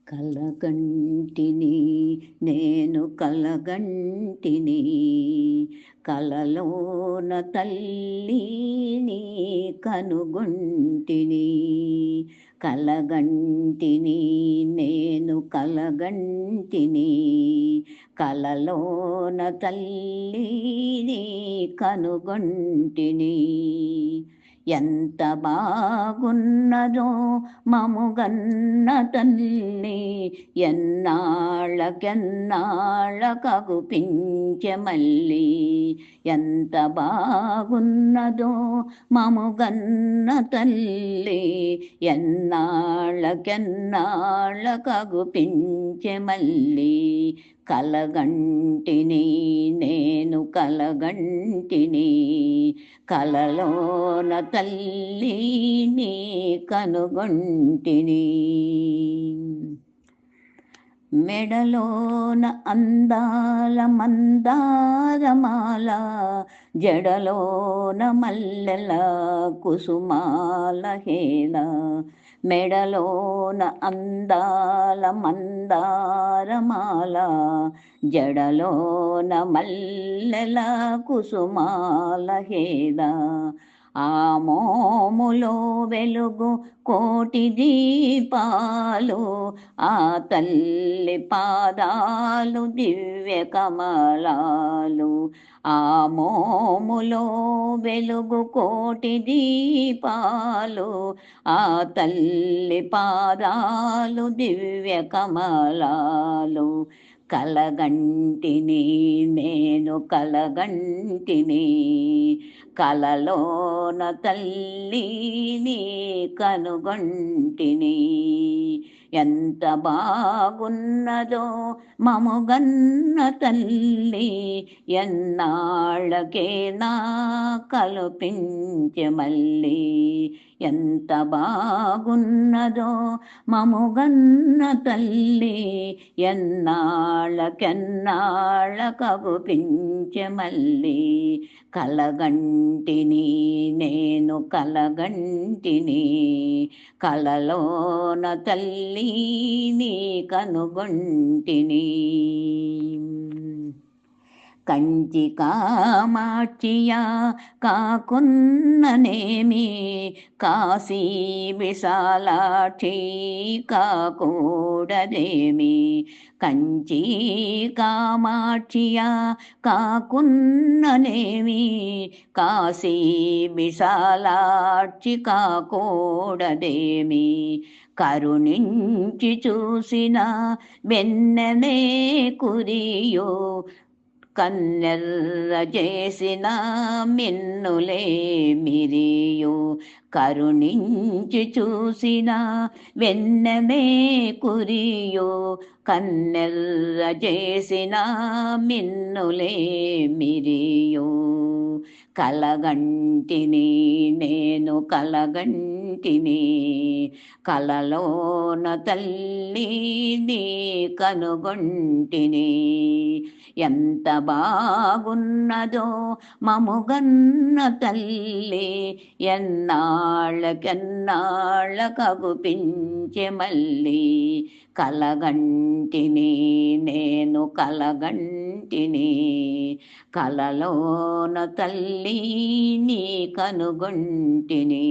కలగంటిని నేను కలగంటిని కలలోన తల్లిని కనుగొంటిని కలగంటిని నేను కలగంటిని కలలోన తల్లిని కనుగొంటిని ఎంత బాగున్నదో మముగన్న తల్లి ఎన్నాళ్ళకెన్నాళ్ళకగుపించె మళ్ళీ ఎంత బాగున్నదో మముగన్న తల్లి ఎన్నాళ్ళకెన్నాళ్ళకగుపించె మళ్ళీ కలగంటిని నేను కలగంటిని కలలోన తల్లిని కనుగొంటిని మెడలోన అందాల మందారమాల జడలోన మల్లెల కుసుమాల హేళ మెడలోన అందాల మందారమాల జడలోన మల్లెల కుసుమాల హేళ ఆ మోములో వెలుగు కోటి దీపాలు ఆ తల్లి పాదాలు దివ్య కమలాలు ఆ మోములో వెలుగు కోటి దీపాలు ఆ తల్లి పాదాలు దివ్య కమలాలు కలగంటిని నేను కలగంటిని కలలోన తల్లిని కనుగొంటిని ఎంత బాగున్నదో మముగన్న తల్లి ఎన్నాళ్ళకే నా కలుపించె మళ్ళీ ఎంత బాగున్నదో మముగన్న తల్లి ఎన్నాళ్ళకెన్నాళ్ళకగుపించె మళ్ళీ కలగంటిని నేను కలగంటిని కలలోన తల్లిని కనుగొంటిని కంచి కామాక్షియా కాకున్ననేమి కాశీ విశాలాక్షి కాకూడదేమి కంచి కామాక్షియా కాకున్ననేమి కాశీ విశాలాక్షి కాకూడదేమి కరుణించి చూసిన వెన్నెలే కురియో కన్నెర్ర చేసిన మిన్నులే మిరియు కరుణించి చూసిన వెన్నెలే కురియు కన్నెర్ర చేసిన మిన్నులే మిరియు కలగంటిని నేను కలగంటిని కలలోన తల్లిని కనుగొంటిని ఎంత బాగున్నదో మముగన్న తల్లి ఎన్నాళ్ళకెన్నాళ్ళకగుపించె మళ్ళీ కలగంటిని నేను కలగంటిని కలలోన తల్లిని కనుగొంటిని